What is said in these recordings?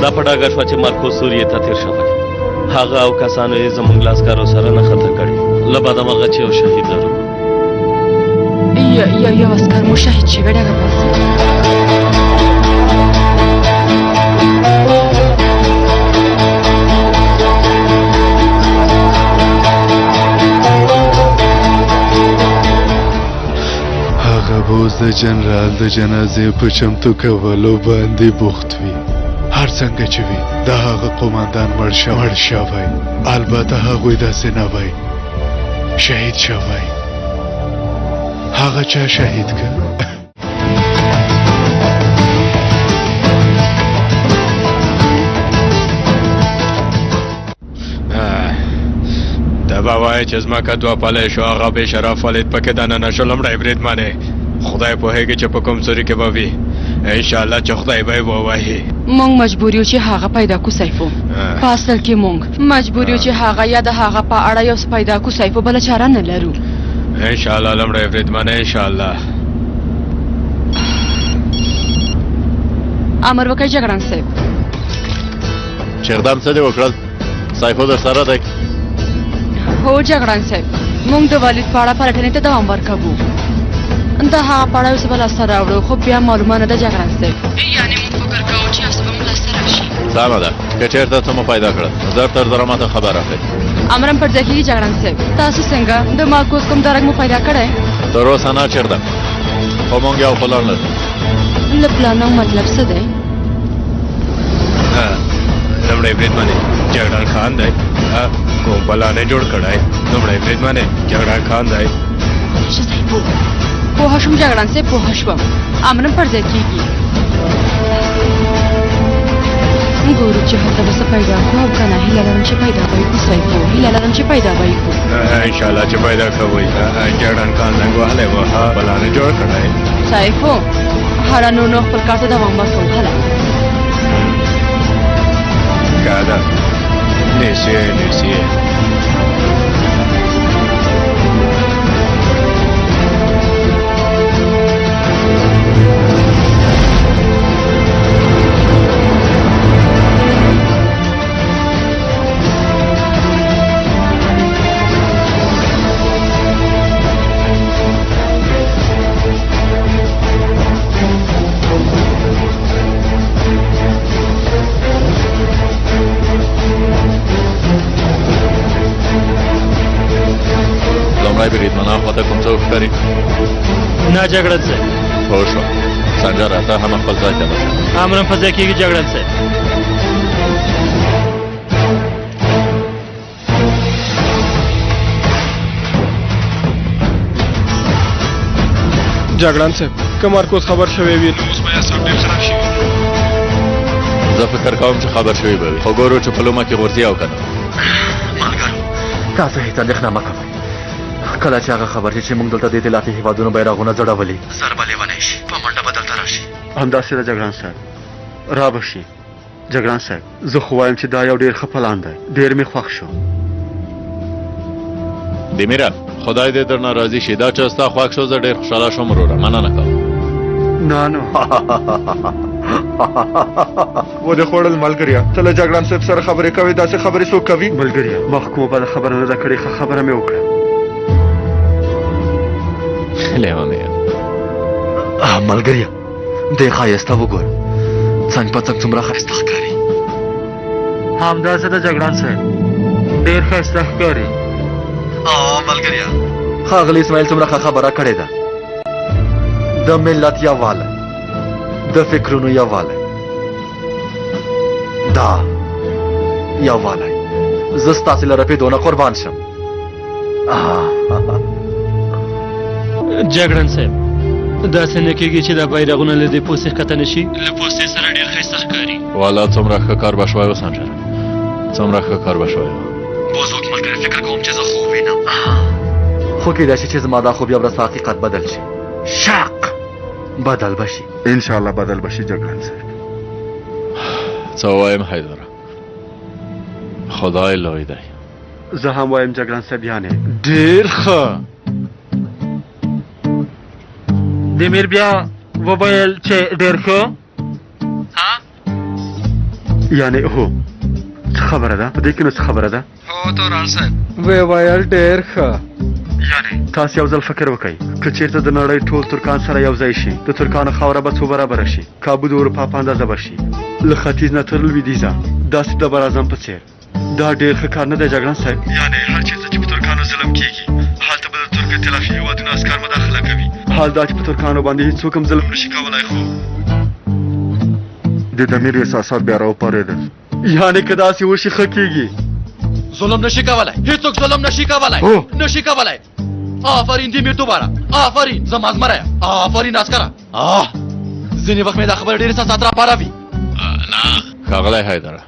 دا په ډاګه شوه چې مارکوس سوریې ته تېر شوی. هغه او کسانو یې زموږ لاسکارو سره نښته کړې. له بده مرغه چې یو شهید لرو. یو عسکر مو شهید شوی ډاګه پاسه. اوس د جنرال د جنازې په چمتو کولو باندې بوخت وي. هر څنګه چې وي د هغه قوماندان مړ شوی. البته هغوی داسې نه وای شهید شوی. هغه چا شهید کړ؟ دا به وایي چې زمکه دوه پلی شو، هغه بې شرف ولید پکې دننه شو. لومړی بریدمنې خدای پوهېږي چې په کوم سوري کې به وي. انشاءالله چې خدای به یې ووهي. مونږ مجبور یو چې هغه پیدا کو سیفو. په اصل کې مونږ مجبور یو چې هغه یا د هغه په اړه یو څه پیدا کو سیفو، بله چاره نه لرو. انشاءالله لومړی بریدمنې انشاءالله. امر وکړئ جګړن صاحب. چې اقدام څه دې وکړل؟ سیفو در سره دی؟ هو جګړن صاحب، مونږ د والد په اړه پلټنې ته دوام ورکوو. د هغه په اړه یو څه به لاسته راوړو، خو بیا معلومه نه ده جګړن صاحب. یعنې مونږ فکر کوو چې یو څه به مو لاسته راشي. سمه ده، که چېرته څه مو پیدا کړل زر تر زره ماته خبر راکړئ. امرم پر ځای کېږي جګړن صاحب. تاسو څنګه د مارکوس کوم درک مو پیدا کړی؟ تر اوسه نه چېرته، خو مونږ یو پلان لرو. له پلانو مطلب څه دی؟ لومړی بریدمنې جګړن خان دی. کوم پلان یې جوړ کړی؟ لومړی بریدمنې جګړن خان دی. پوه شوم جګړن صاحب، پوه شوم. امرم پر ځای کېږي. ګورو چې هلته به څه پیدا کړو، او که نه هیله لرم چې پیدا به یې کړو سیفو. هیله لرم چې پیدا به یې کړو. انشاءالله چې پیدا کوئ. جګړن خان زنګ وهلی و، پلان یې جوړ کړی. سیفو هره نو خپل کار ته دوام ورکوو. هله ښه ده، نیسې بریدمنان خواته کوم څوک ښکاري؟ نه جګړن صاحب. پوه شوم. سنجره ته هم خپل ځای ته لاړ. امرم په ځای کېږي جګړن صاحب. جګړن صاحب که مارکوس خبر شوی وي نو اوس به اعصاب ډېر خراب شوي. زه فکر کوم چې خبر شوی به وي، خو ګورو چې په لومه کې غورځي او که نه. ملګرو تاسو هېڅ اندېښنه مه کوئ. کله چې هغه خبر شي چې موږ دلته د اېتلافي هېوادونو بیرغونه ځړولي، سر به لیونی شي، په منډه به دلته راشي. همداسې ده جګړن صاحب، را به شي. جګړن صاحب زه خو وایم چې دا یو ډېر ښه پلان دی، ډېر مې خوښ شو. دمیره خدای دې درنه راضي شي. دا چې ستا خوښ شو زه ډېر خوشحاله شوم وروره، مننه کوم. نه ودې خوړل ملګریا، ته له جګړن صاحب سره خبرې کوې، داسې خبرې څوک کوي؟ ملګریا مخکومه بده خبره نه ده کړې، ښه خبره مې وکړه. لیونی ملګریا دې ښایسته وګور، څنګ په څنګ څومره ښایسته ښکاري. همداسې ده جګړن صاحب، ډېر ښایسته ښکاري. ملګریا ښاغلي اسماعیل څومره ښه خبره کړې ده. د ملت یووالی، د فکرونو یووالی، دا یووالی زه ستاسې له رپېدو نه قربان شم. جګړن صاحب داسې نه کېږي چې دا بیرغونه له دې پوستې ښکته نه شي؟ له پوستې سره ډېر ښایسته ښکاري. والا څومره ښه کار به شوی و سنجره، څومره ښه کار به شوی و. اوس وکړه ملګری، فکر کوم چې زه خوب وینم، خو کېدای شي چې زما دا خوب یو ورځ په حقیقت بدل شي. شاق بدل به شي، انشاءالله بدل به شي جګړن صاحب. څه ووایم حیدره، خدای لوی دی. زه هم وایم جګړن صاحب یانې ډېر ښه. دمیر بیا وویل چې ډېر ښه. یعنی هو څه خبره ده په دې کې نو څه خبره ده هو توران صاحب وی ویل ډیر ښه یعنی تاسو یو ځل فکر وکړئ که چیرته د نړۍ ټول ترکان سره یو ځای شي د ترکانو خاوره به څو برابره شي کابو د اروپا په اندازه به شي له ختیځ نه تر لویدیځه داسې د براعظم په څېر دا ډېر ښه کار نه دی جګړن صاحب یعنی هر چیرته چې په ترکانو ظلم کېږي هلته به د ترک ائتلافي هېوادونو عسکر مداخله کوي حال دا چې په ترکانو باندې هېڅوک هم ظلم نشي کولی خو د دمیر احساسات بیا راوپارېدل یعنی که داسې وشي ښه کېږي ظلم نشي کولای هیڅوک ظلم نشي کولای هو. نشي کولای آفرین دی میر دوباره آفرین زما زمره آفرین عسکره ځینې وخت مې دا خبره ډېر احساسات راپاروي ښاغلی حیدره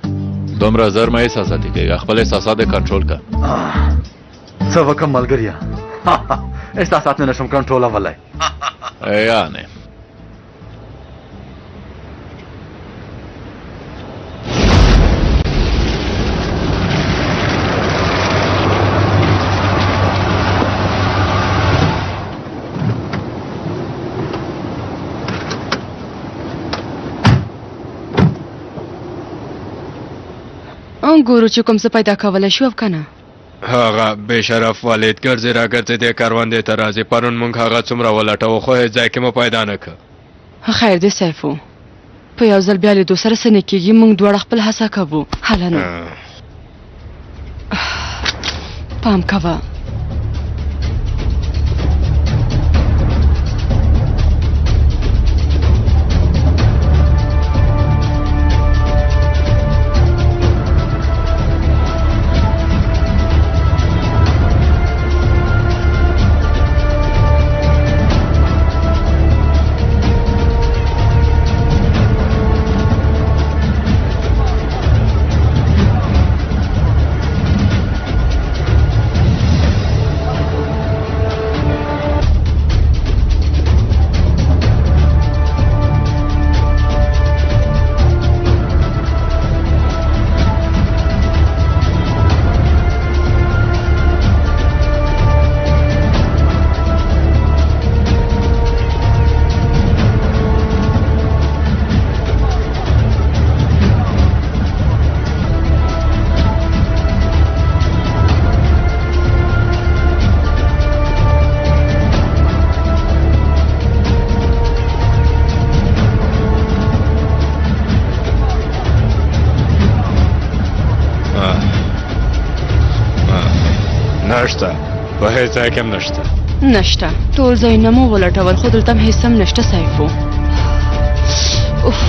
دومره زر مه احساساتي کېږه خپل احساسات یې کنټرول کړه څه وکړم ملګريه احساسات مې نشم کنټرولولی یعنې ګورو چې کوم څه پیدا کولی شو او که نه هغه بے شرف والد ګرځې را ګرځې دی کروندې ته راځي پرون موږ هغه څومره ولټوو خو هېڅ ځای کې مو پیدا نه کړ خیر دی سیفو په یو ځل بیا لیدو سره څه نه کېږي موږ دواړه خپل هڅه کوو هله نه پام کوه نشته په هېڅ ځای کې هم نشته نشته ټول ځایونه مو ولټول خو دلته هم هېڅ هم نشته سیفو اوف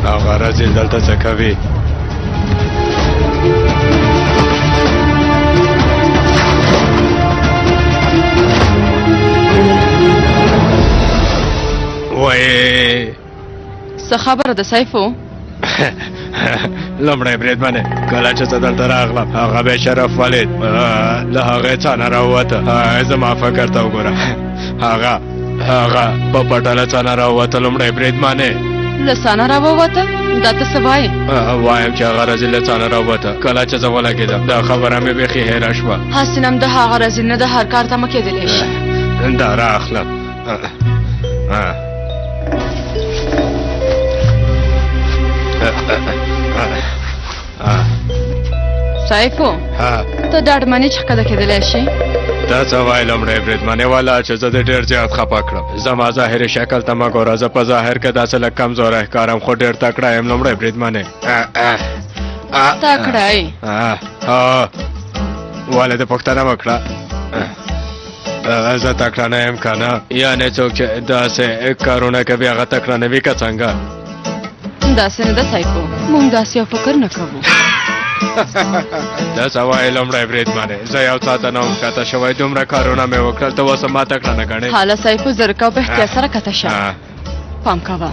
هغه رزیل دلته څه کوي وای څه خبره ده سیفو لومړی بریدمنې کله چې زه دلته راغلم هغه بې شرف والد له هغې څاه نه راووته زما فکر ته وګوره هغه په پټله څاه نه راووته لومړی بریدمنې له څاه نه راووته دا ته څه وایې وایم چې هغه رزیل له څاه نه راووته کله چې زه ولګېدم دا خبره مې بیخي هېره شوه هسې نه هم د هغه رزیل نه د هر کار تمه کېدلی شي دا راخلم سیفو ته ډاډمنې چې ښکته کېدلی شي دا څه وایي لومړی بریدمنې والا چې زه دې ډېر زیات خفه کړم زما ظاهري شکل ته مه ګوره زه په ظاهر کې داسې لږ کمزوری ښکارم خو ډېر تکړه یم لومړی بریدمنې تکړه یې ولې دې پوښتنه وکړه زه تکړه نه یم که نه یعنې څوک چې داسې کارونه کوي هغه تکړه نه وي که څنګه داسې نه ده سیفو موږ داسې یو فکر نه کوو دا څه وایې لومړی بریدمنې زه یو ساعته نه وم کته شوی دومره کارونه مې وکړل ته اوس هم ما تکړه نه ګڼې حاله سیفو زر کوه په احتیاط سره کته شه پام کوه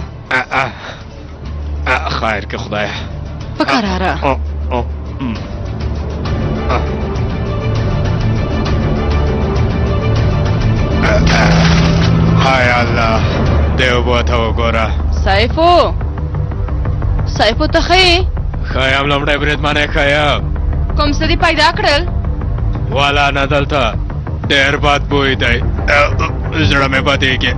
خیر که خدایه په کراره های الله دیو بو ته وګوره سیفو ته ښه یې خیام لمړی بریدمنه خیام کوم څه دې پیدا کړل والا نه دلته ډېر باد بوی دی زړه مې بدېږي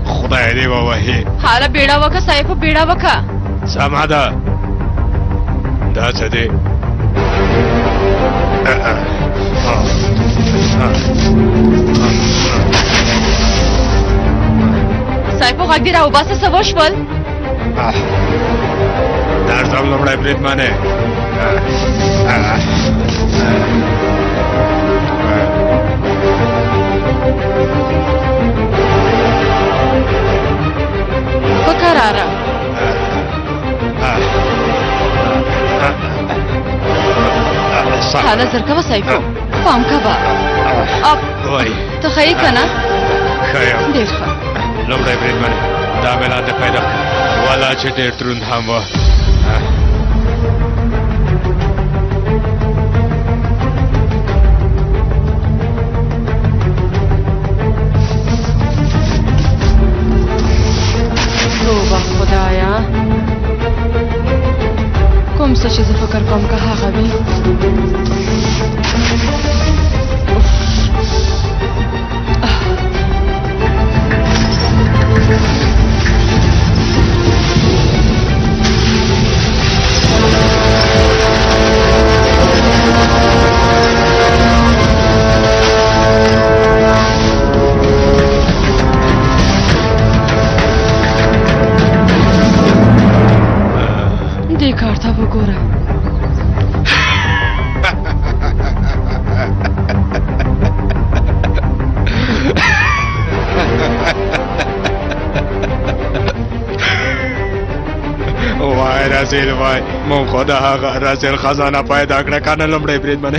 خدای دې ووهي حاله بیړه وکه صاحب بیړه وکه سمه ده دا څه دی صاحب غږ دې راوباسه څه وشول درځم لمړی بریدمنه په کراره حاله زر کوه صاحب پام کوه اپ وای ته ښه یې که نه خیام ډېر ښه لمړی بریدمنه دا مې لاندې پیدا کړه والا چې ډېر دروند هم و توبه خدایا کوم څه چې زه فکر کوم که هغه وي دې کار ته وګوره وای رازیل وای مون خو د هغه رازیل خزانه پیدا کړه کنه لمړی بریدمنه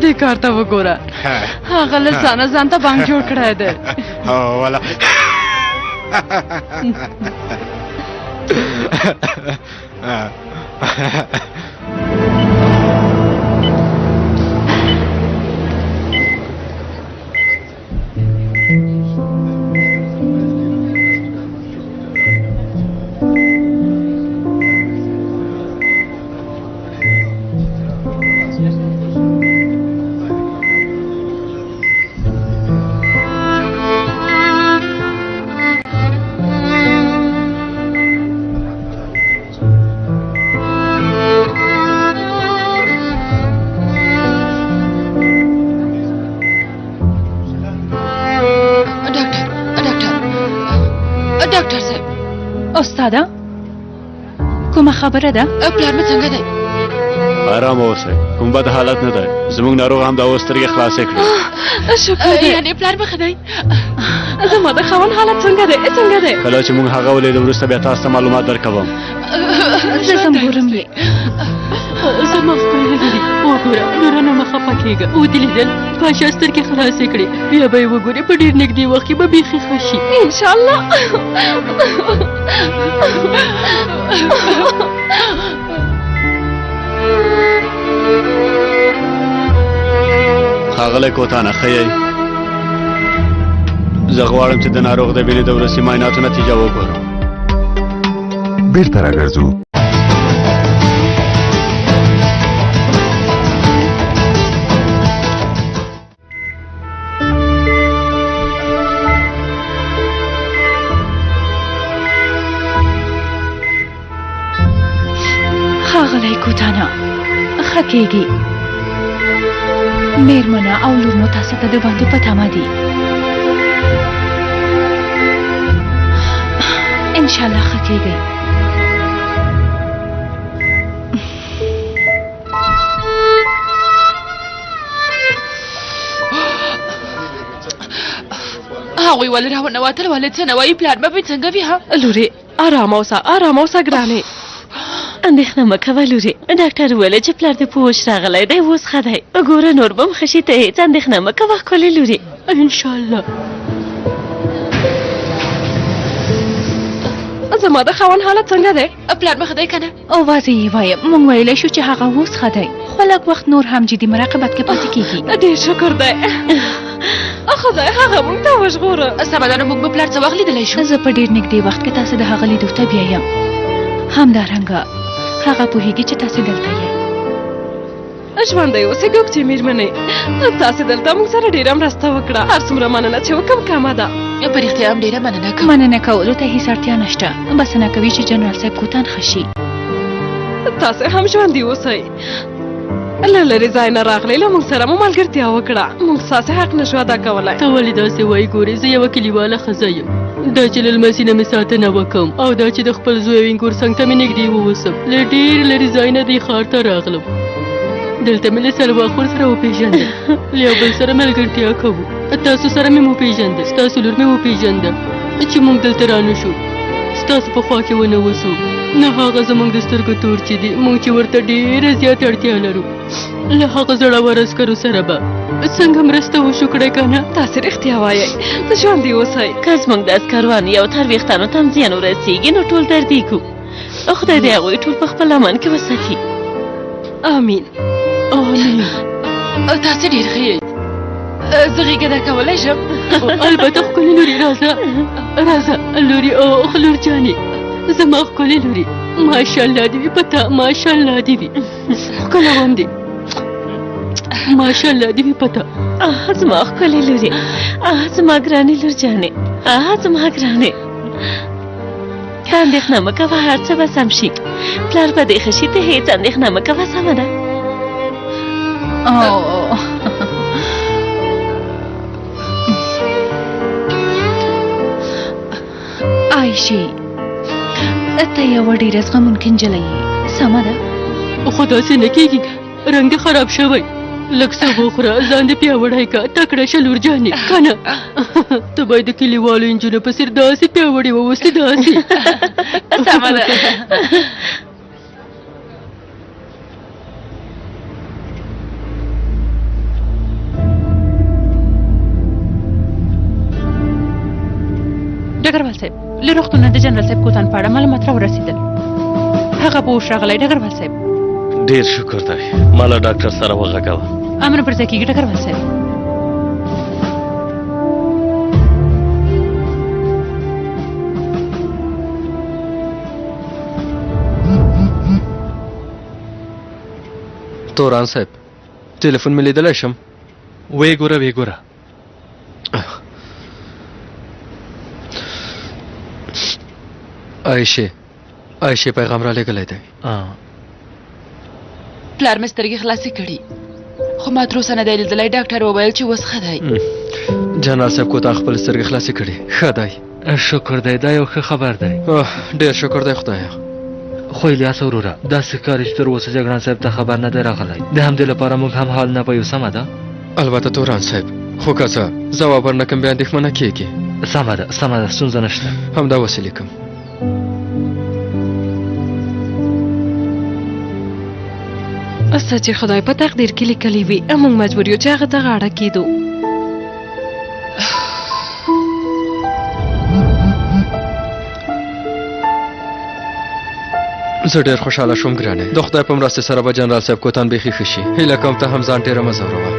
دې کار ته وګوره هغه له ځانه ځان ته بانک جوړ کړی دی هو والا ډاکټر صاحب استاده کومه خبره ده پلار مې څنګه دی آرام اوسئ کوم بد حالت نه دی زموږ ناروغ هم د اوس سترګې خلاصې کړې شکر دی یعنې پلار مې ښه دی زما د خاوند حالت څنګه دی کله چې موږ هغه ولید وروسته بیا تاسو ته معلومات درکوم زه سم ګورم یې زما خپل دي وګوره نورانه مخه پکېږه او دې لیدل پاشا سترګې خلاصې کړې بیا به یې وګورې په ډېر نږدې وخت کې به بیخي ښه شي انشاءالله ښاغلی کوتانه ښه یې زه غواړم چې د ناروغ د وینې د وروستي معایناتو نتیجه وګورم بیرته راګرځو ښاغلی کوتانه ښه کېږي میرمنه او لور مو تاسو ته د باندې په تمه دي انشاءالله ښه کېږئ هغوی ولې راونوتل ولې څه نه وایي پلار به څنګه وي ها لورې ارام اوسه ګرانې اندېښنه مه کوه لورې ډاکټر وویل چې پلار دې په هوش راغلی دی اوس ښه دی ګوره نور به هم ښه شي ته هېڅ اندېښنه مه کوه ښکلې لورې انشاءالله زما د خاوند حالت څنګه دی پلار مې ښه دی که نه او واضح یې وایم موږ ویلی شو چې هغه اوس ښه دی خو لږ وخت نور هم جدي مراقبت کې پاتې کېږي ډېر شکر دی خدای هغه مونږ ته وژغوره. سمدانه موږ به پلار څه وخت لیدلی شو؟ زه په ډېر نږدې وخت کې تاسو د هغه لیدو ته بیایم. همدارنګه هغه پوهیږي چې تاسو دلته یې. ژوندی اوسئ ګوګچې مېرمنې، تاسې دلته موږ سره ډېره مرسته وکړه. هر څومره مننه چې وکم کمه ده. په رښتیا هم ډېره مننه کوم. مننه کولو ته هیڅ اړتیا نشته. بسنه کوي چې جنرال صاحب کوتان ښه شي. تاسې هم ژوندي اوسئ. له لرې ځای نه راغلی، له موږ سره مو ملګرتیا وکړه. موږ ستاسې حق نشو ادا کولی. ته ولې داسې وایي؟ ګورې زه یوه کلیواله ښځه یم. دا چې له لمسي نه مې ساتنه وکړم او دا چې د خپل زوی وینګور څنګ ته مې نږدې ووسم. له ډېر لرې ځای نه دې ښار ته راغلم. دلته مې له سلواخور سره وپېژندل. له یو بل سره ملګرتیا کوو. تاسو سره مې وپېژنده، ستاسو لور مې وپېژنده چې موږ دلته رانه شو. ستاسو په خوا کې ونه وسو. نه هغه زموږ د سترګو تور چې دی، موږ چې ورته ډېره زیاته اړتیا لرو. له هغه زړور عسکرو سره به څنګه مرسته وشو کړی که نه؟ تاسې رښتیا وایئ. ژوندي اوسئ. که زموږ د عسکروان یو تر ویښتانو ته هم زیان ورسېږي نو ټول دردېږو. خدای دې هغوی ټول په خپل امان کې وساتي. آمین. آمین. تاسې ډېر ښه یئ. زه غېږه کولی شم؟ البته ښکلې لورې، راځه راځه لورې. او لور جانې، زما ښکلې لورې، ماشاءالله دې وي په تا، ماشاءالله دې وي. ښکلی وم دې، ماشاءالله دې وي په تا. زما ښکلې لورې، زما ګرانې لور جانې، زما ګرانې. ته اندېښنه مه کوه، هر څه به سم شي. پلار به دې ښه شي، ته هېڅ اندېښنه مه کوه. سمه ده؟ عایشې، ته یوه ډېره زغمونکې نجلۍ یې. سمه ده؟ خو داسې نه کېږي، رنګ دې خراب شوی. لږ څه وخوره، ځان دې پیاوړی که، تکړه شه لور جانې، که نه؟ ته باید د کلیوالو نجونو په څېر داسې پیاوړې واوسې، داسې. سمه ده. ډګروال صاحب، له روغتونه د جنرال صاحب کوتان په اړه معلومات راورسېدل. هغه په هوښ راغلی. ډګروال صاحب، ډیر شکر دی. ما له ډاکټر سره وغږوه. امر پر ځای کېږي ډګروال صاحب. توران صاحب، ټلیفون مې لیدلی شم؟ وی ګوره وی ګوره. عایشې پیغام را لېږلی دی. پلار مې سترګې خلاصې کړي، خو ما تر اوسه نه دی لیدلی. ډاکټر وویل چې اوس ښه دی. جنرال صاحب کوتاه خپل سترګې خلاصې کړي. ښه دی، شکر دی. دا یو ښه خبر دی. ډېر شکر دی خدایه. خو الیاس وروره، داسې ښکاري چې تر اوسه جګړن صاحب ته خبر نه دی راغلی. د همدې لپاره موږ هم حال نه پوهیو. سمه ده؟ البته توران صاحب، خو که څه ځواب ورنه کړم بیا اندېښمنه کېږي. سمه ده سمه ده، ستونزه نشته. همدا اوس یې لیکم. څه چې خدای په تقدیر کې لیکلی وي، موږ مجبور یو چې هغه ته غاړه کېدو. زه ډېر خوشحاله شوم ګرانې. د خدای په مرستې سره به جنرال صاحب کوتان بیخي ښه شي. هیله کوم ته هم ځان ډېره مه ځوروه.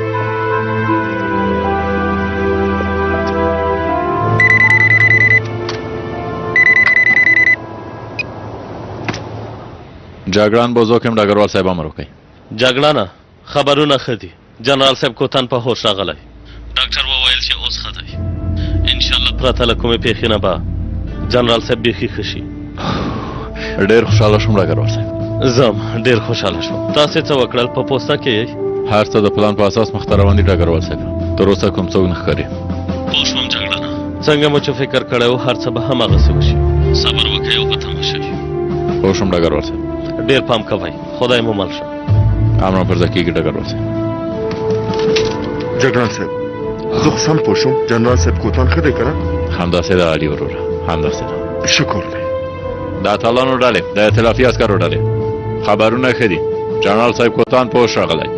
جګړن بوزوک هم ډګروال صاحب امر وکړي. جګړانه خبرونه ښه دي. جنرال صاحب کوتان په هوښ راغلی. ډاکټر وویل چې اوس ښه دی. انشاءالله پرته له کومې پیښې نه به جنرال صاحب بیخي ښه شي. ډېر خوشحاله شوم ډګروال صاحب. زم ډېر خوشحاله شوم. تاسې څه وکړل؟ په پوسته کې یې؟ هر څه د پلان په اساس مخته روان دي ډګروال صاحب. تر اوسه کوم څوک نه ښکاري. پوه شوم جګړانه. څنګه مو چې فکر کړی و هر څه به هماغسې وشي. صبر وکړئ او په تمه شئ. پوه شوم ډګروال صاحب. ډېر پام کوئ. خدای مو مل شه. امر پر ځای کېږي ډګروال صاحب. جګړن صاحب، زه خو سم پوه شوم جنرال صاحب کوتان ښه دی که نه؟ همداسې ده علي وروره، همداسې ده. شکر دی. د اتلانو ډلې، د ائتلافي عسکرو ډلې، خبرونه ښه دي. جنرال صاحب کوتان په هوښ راغلی.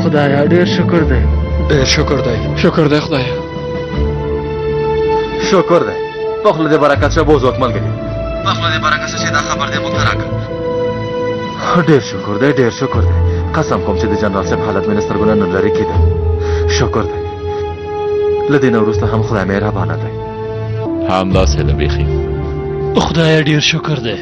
خدایه ډېر شکر دی. ډېر شکر دی. شکر دی خدایه. شکر دی. په خوله دې برکت شه بوزوک ملګري. په خوله دې برکت شه چې دا خبر دې موږ ته راکړ. ډېر شکر دی، ډېر شکر دی. قسم کوم چې د جنرال صاحب حالت مې له سترګو نه لرې کېده. شکر دی. لدې نه وروسته هم خدای مهربانه دی. همداسې ده بیخي. خدای ډیر شکر دی.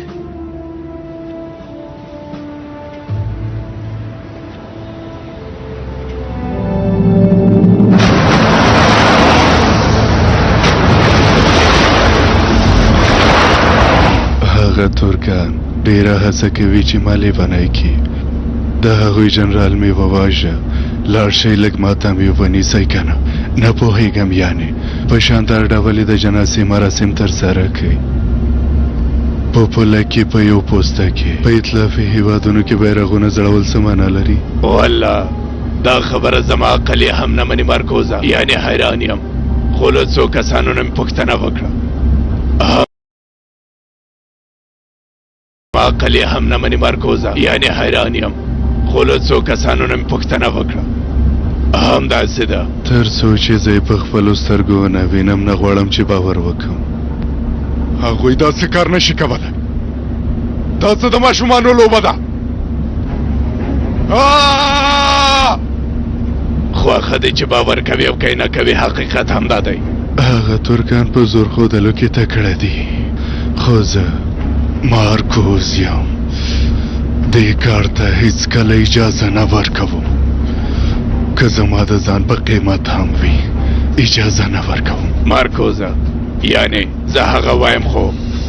هغه ترکان ډیره هڅه کوي چې مالی بنای کی. د هغوی جنرال می وواژه لاړ شئ لږ ماته مې ونیسئ کنه. نه پوهېږم یعنې په شاندار ډول د جنازې مراسم ترسره کوي. په پوله کې په یو پوسته کې په اطلافي هیوادونو کې بیرغونه ځړول څه معنا لري؟ والله دا خبره زما عقل یې هم نه مني مارکوزا، یعنې حیران یم. خو له څو کسانو نه مې پوښتنه وکړه، عقل یې هم نه مني مارکوزا، یعنې حیران یم. خو له څو کسانو نه مې پوښتنه وکړه، همداسې ده. تر څو چې زه یې په خپلو سترګو ونه وینم نه غواړم چې باور وکړم. هغوی داسې کار نشي کولی. دا څه د ماشومانو لوبه ده؟ خواښه دی چې باور کوي او که نه کوي، حقیقت همدا دی. هغه ترکان په زور ښودلو کې تکړه دي، خو زه مارکوز یم. دې کار ته هیڅکله اجازه نه ورکوم. که زما د ځان په قیمت هم وي اجازه نه ورکوم. مارکوزا، یعنی زه هغه وایم، خو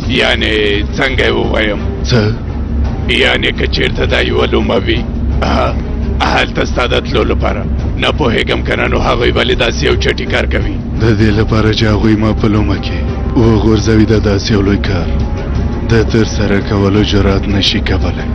یعنی څنګه یې ووایم؟ څه؟ یعنی که چېرته دا یوه لومه وي هلته ستا د تلو لپاره، نه پوهېږم که نه نو هغوی ولې داسې یو چټي کار کوي؟ د دې لپاره چې هغوی ما په لومه کې وغورځوي د داسې یو لوی کار د ترسره کولو جرات نشي کولی.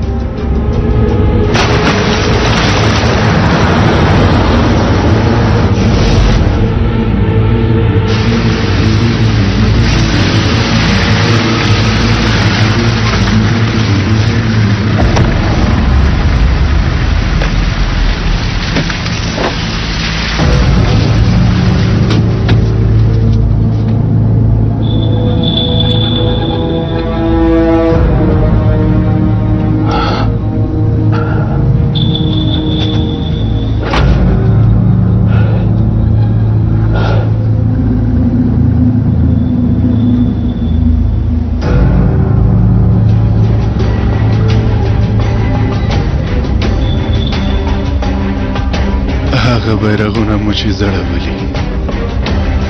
هغه بیرغونه مو چې ځړولي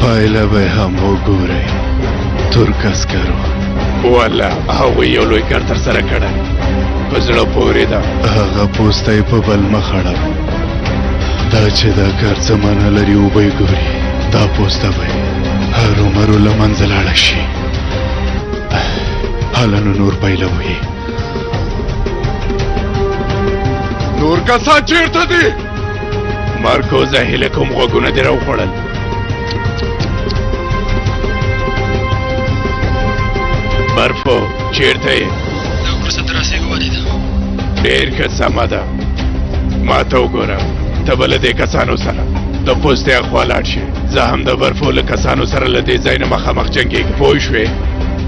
پایله به هم وګورئ. ترک عسکرو والله هغوی یو لوی کار ترسره کړی، په زړه پورې ده. هغه پوسته یې په بل مخ اړوي. دا چې دا کار څه معنا لري وبه یې ګوري. دا پوسته به هرومرو له منځه لاړه شي. هله نو نور پیلوي. نور کسان چېرته دي؟ مارکوزا، هیله کوم غوږونه دې راوخوړل. برفو چېرته یې؟ دا وروسته تر رسېږو ولیده. ډېر ښه، سمه ده. ما ته وګوره، ته به له دې کسانو سره د پوستې اخوا لاړ شې. زه هم د برفو له کسانو سره له دې ځای نه مخامخ جنګېږم. پوه شوې؟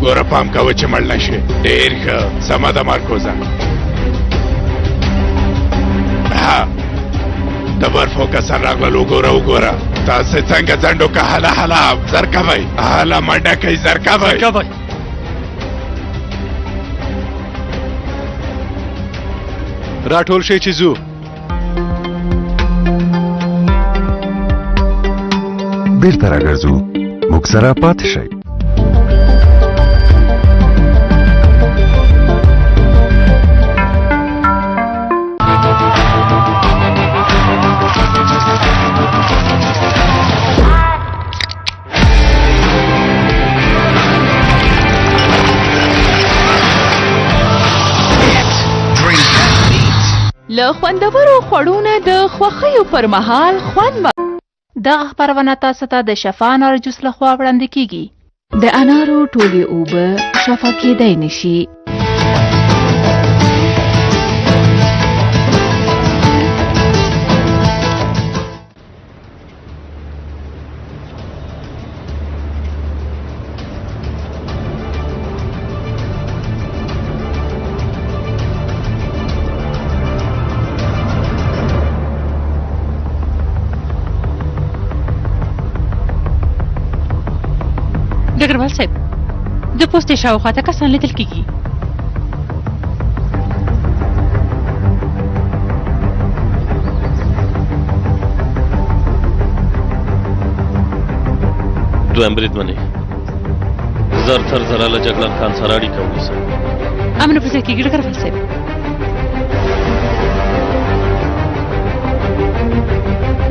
ګوره پام کوه چې مړ نه شې. ډېر ښه، سمه ده مارکوزا. د برفو کسان راغلل، وګوره وګوره تاسې څنګه ځنډ وکړه. هله هله زر کوئ، هله منډه کوئ، زر کوئ. راټول شئ چې ځو. بیرته راګرځو، موږ سره پاتې شئ. له خوندورو خوړونه د خوښیو پر مهال خوند دغه خپرونه تاسو ته د شفا انار جوس لخوا وړاندې کیږي. د انارو ټولې اوبه شفا کېدای نشي. صاحب د پوستې شاوخوا ته کسان لیدل کېږي. دویم بریدمنې زر تر زره له جګړن خان سره اړیکه ونیسه. امن په ځای کېږي ډګروال صاحب.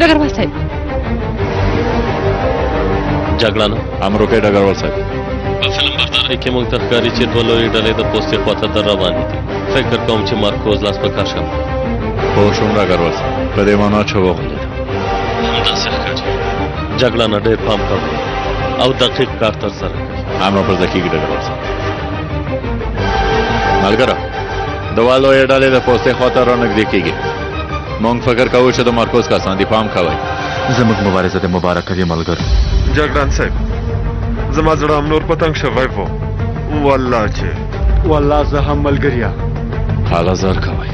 ډګروال صاحب جګړن امر وکړئ ډګروال صاحب. په فلم بردارۍ کې موږ ته ښکاري چې دوه لویې ډلې د پوستې خواته در روانې دي. فکر کوم چې مارکوز لاس په کار شوی. پوه شوم ډګروال صاحب. په دې معنا چې وغولېده همداسې ښکاري. جګړن ډېر پام کوي او دقیق کار ترسره کوي. امر پر ځای کېږي ډګروال صاحب. ملګرو دوه لویې ډلې د پوستې خواته رانږدې کېږي. موږ فکر کوو چې د مارکوز کسان دي. پام کوئ. زموږ مبارزه د مبارکه وي ملګرو. جګړن صاحب زما زړه هم نور پتنګ شوی و. والله چې والله زه هم ملګریا. حالا زر کوئ.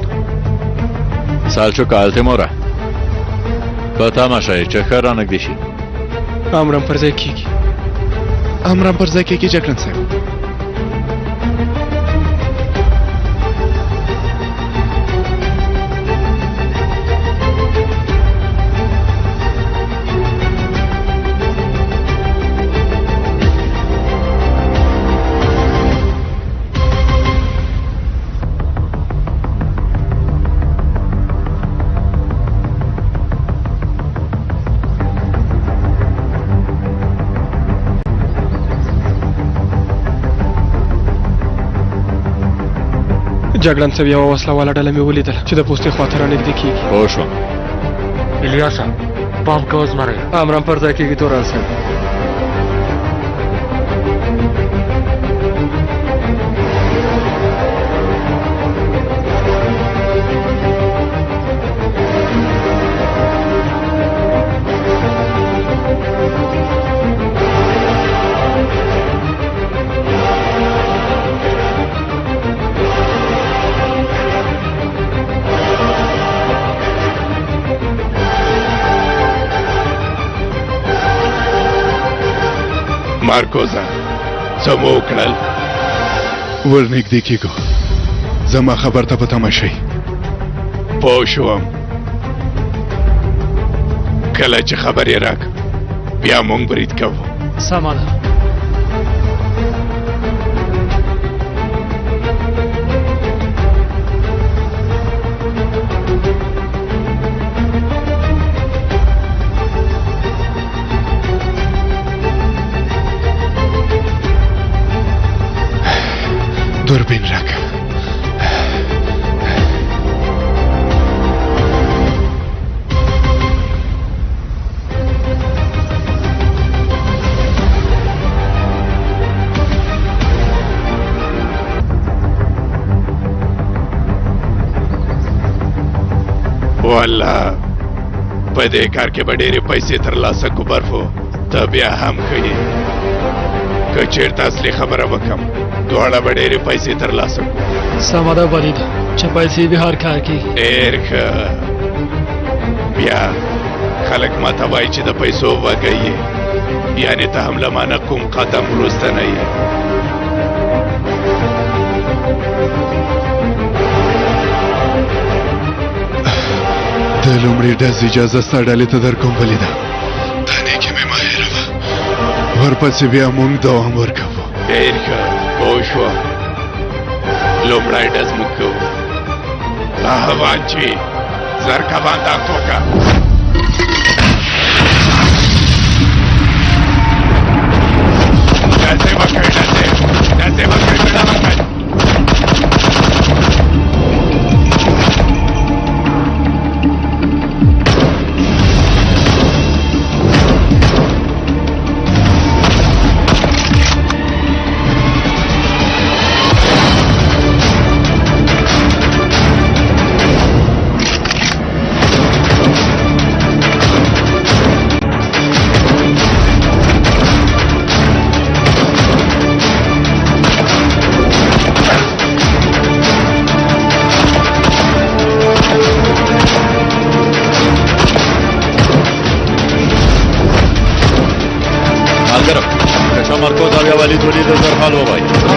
سالچوک التیموره په تمه شئ چې ښه رانږدې شي. امرم پر ځای کېږي. امرم پر ځای کېږي جګړن صاحب. جګړن صاحب یوه وسله والا ډله مې ولیدل چې د پوستې خواته رانږدې کېږي. پوه شوم. الیاسا پام کوه زمری. امرم پر ځای کېږي تورن صاحب. مارکوزا څه مو وکړل؟ ورنږدې کېږو. زما خبر ته په تمه شئ. پوه شوم. کله چې خبر یې راک بیا مونږ برید کوو. سمه ده. دوربین راکه. والله په دې کار کې به ډېرې پیسې ترلاسه کو برفو. ته بیا هم ښه که چېرته اصلي خبره وکړم دواړه به ډېرې پیسې ترلاسه کړو. سمه ده ولیده چې پیسې به هر کار کوي. ډېر ښه. بیا خلک ماته وایي چې د پیسو وږی یې، یعنې ته هم له مانه کوم قدم وروسته نه یې. د لومړي ډز اجازه ستا ډلې ته درکوم ولیده. دا نیکي مې مه هېروه. ورپسې بیا موږ دوام ورکوو. ډېر ښه پوه شوه. لومړی ډز موږ کوو. پهلوان چې زر کبان داغ وکړه. داسې وکړئ داسې وکړئ مړه وکړئ.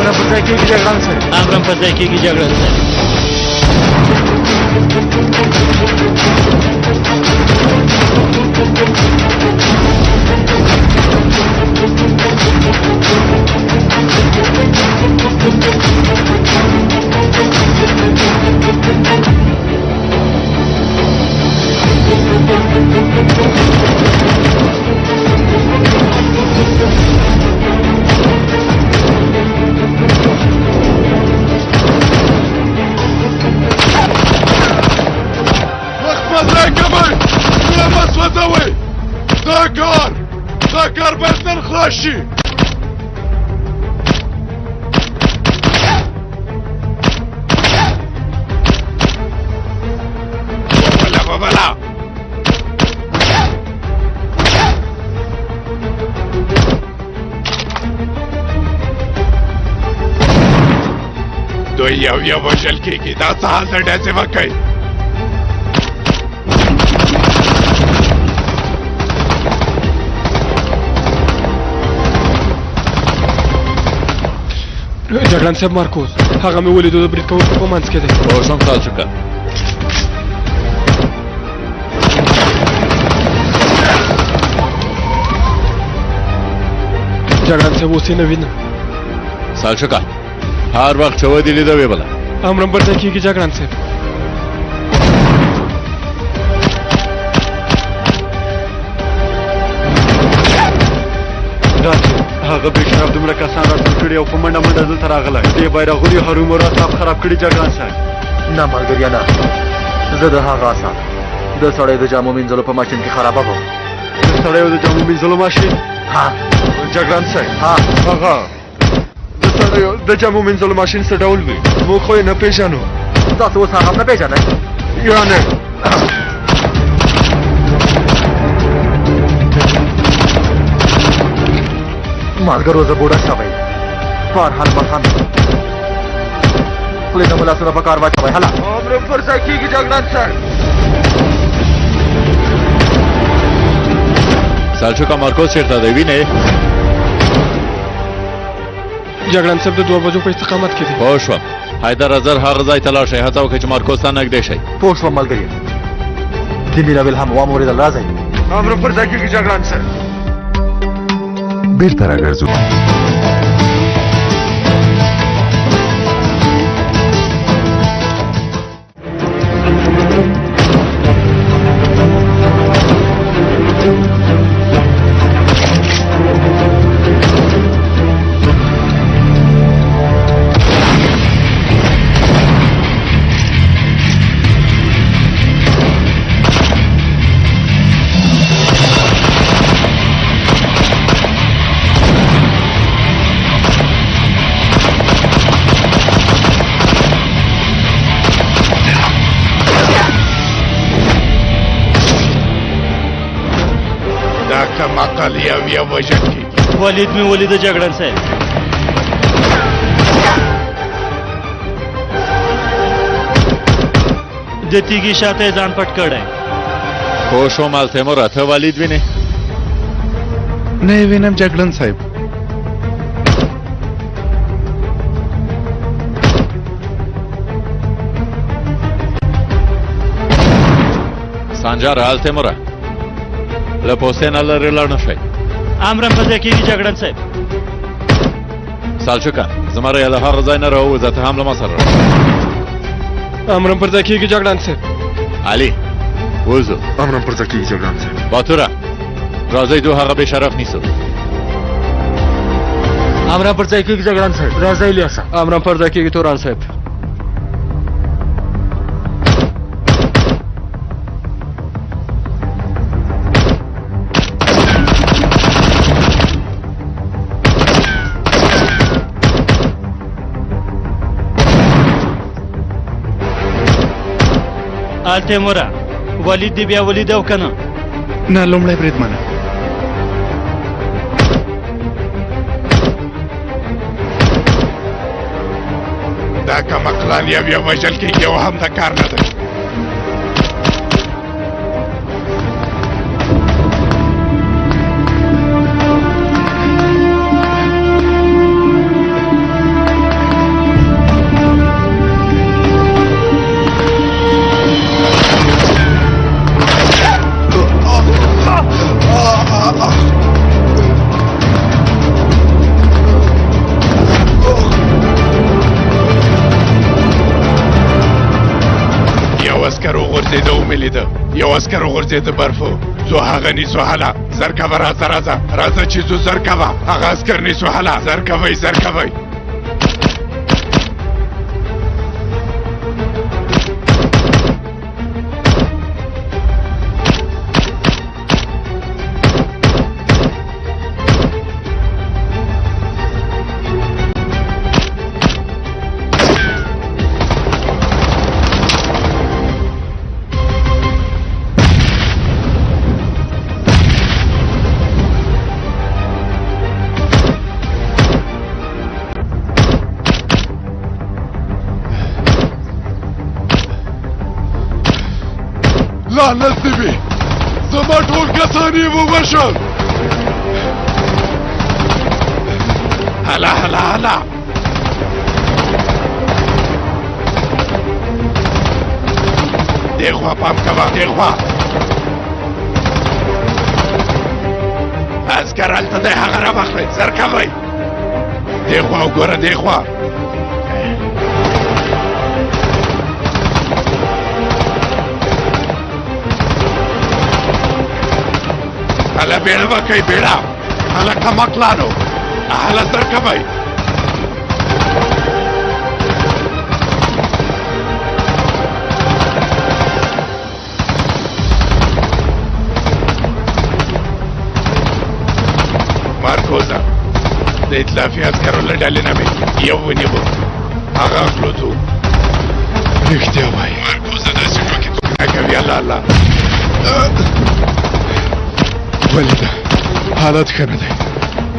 امرم پر ځای کېږي جګړن صاحب امرم پر ځای کېږي جګړن صاحب دا کار باید نن خلاص شي بلا دوی یو وژل کېږي دا څه حال دی ډزې وکئ جګړن صاحب مارکوس هغه مې ولیدو د برید کوونکو په منځ کې دی پوه شوم سالچوکه جګړن صاحب اوس یې نه وینم سالچوکه هر وخت چې ودې لیده ویې بله امرم پر ځای کېږي جګړن صاحب هغه بېشرف دومره کسان راټول کړي او په منډه منډه دلته راغلی دې بیرغوني هرومرو صاحب خراب کړي جګړن صاحب نه ملګریا نه زه د هغه آسان د سړی د جامو مینځلو په ماشین کې خرابه وم د سړیو د جامو مینځلو ماشین ها جګړن صاحب ها هغه د سړیو د جامو مینځلو ماشین څه ډول وي موږ خو یې نه پېژنو تاسو اوس هغه هم نه پېژنئ یعنې مالګرو زه بوډا شوی په هر حال مخام خولې ته مو لاسونه په کار واچوئ هله امرم پر ځای کېږي جګړن صاحب سالچوکه مارکوس چېرته دی وینې جګړن صاحب د 2 بجو په استقامت کې دی پوه شوم حیدر حضر هغه ځای ته لاړ شئ هڅه وکړئ چې مارکوس ته نږدې شئ پوه شوم ملګري د میراویل هم وامورېدل راځئ امرم پر ځای کېږي جګړن صاحب بیرته راګرځو مقال یو وژل کېږي ولید مې ولیده جګړن صاحب د تیږې شاته ځان پټ کړی پوه شوم التیموره ته والید وینې نه یې وینم جګړن صاحب سانجار التیموره له پوستې نه لرې لاړ نه شئ امرم په ځای کېږي جګړن صاحب سالچوکه زما رایه له هغه ځای نه راووځه ته هم له ما سره امرم پر ځای کېږي جګړن صاحب علي وځو امرم پر ځای کېږي جګړن صاحب باتوره راځئ دو هغه بې شرف نیسو امرم پر ځای کېږي جګړن صاحب راځئ الیاسا امرم پر ځای کېږي توران صاحب التیموره ولید دی بیا ولید او کنه نه لومړی بریدمنه دا کمقلان یو وژل کېږي او هم د کار نه دی غورځېده ومې لیده یو عسکر وغورځېده برفو زو هغه نیسو هله زر کوه راځه راځه راځه چې زو زر کوه هغه عسکر نیسو هله زر کوئ زر کوئ لعنت دې وي زما ټول کسان یې ووژل هلا هلا هلا دېخوا پام کوه دېخوا عسکر هلته دی هغه راواخلئ زر کوئ دېخوا وګوره دېخوا هلا بیړه وکئ بیړه هله کمکلانو هله زر کوئ مارکوزا د اطلافي عسکرو له ډلې نه مې یو ونیوه هغه اخلو ځو رښتیا وایي مارکوزا داسې ټوکې نه کوي الله الله ولیده حالت ښه نه دی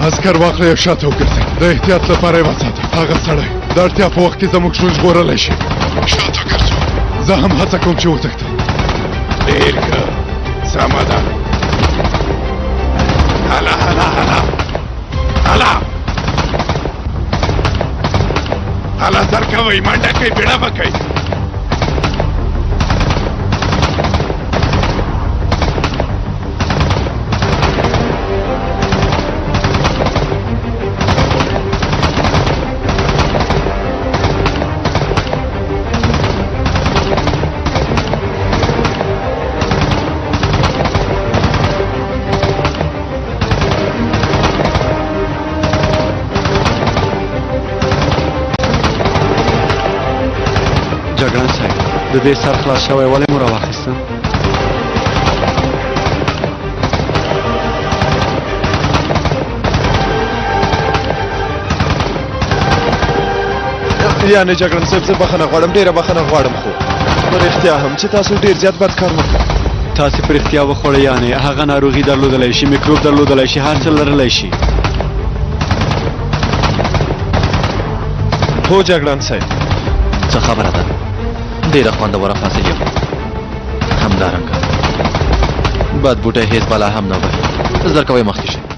عسکر واخله یو شاته وګرځئ د احتیاط لپاره یې وساته هغه سړی د اړتیا په وخت کې زموږ ژوند ژغورلی شي شاته ګرځو زه هم هڅه کوم چې وتښتم ډېر ښه سمه ده هلا هلا هلا هلا هلا زر کوئ منډه کوئ بیړه وکئ جګړن صاحب د دې سر خلاص شوی ولې مو راواخیسته یعنې جګړن صاحب زه بخښنه غواړم ډېره بخښنه غواړم خو په رښتیا هم چې تاسو ډېر زیات بد کار وکړ تاسې په رښتیا وخوړه یعنې هغه ناروغي درلودلی شي میکروب درلودلی شي هر څه لرلی شي هو جګړن صاحب څه خبره ده ډېره خوندوره فاصله وه همدارنګه بد بوټی هېڅ بلا هم نه وهي زر کوئ مخکې شئ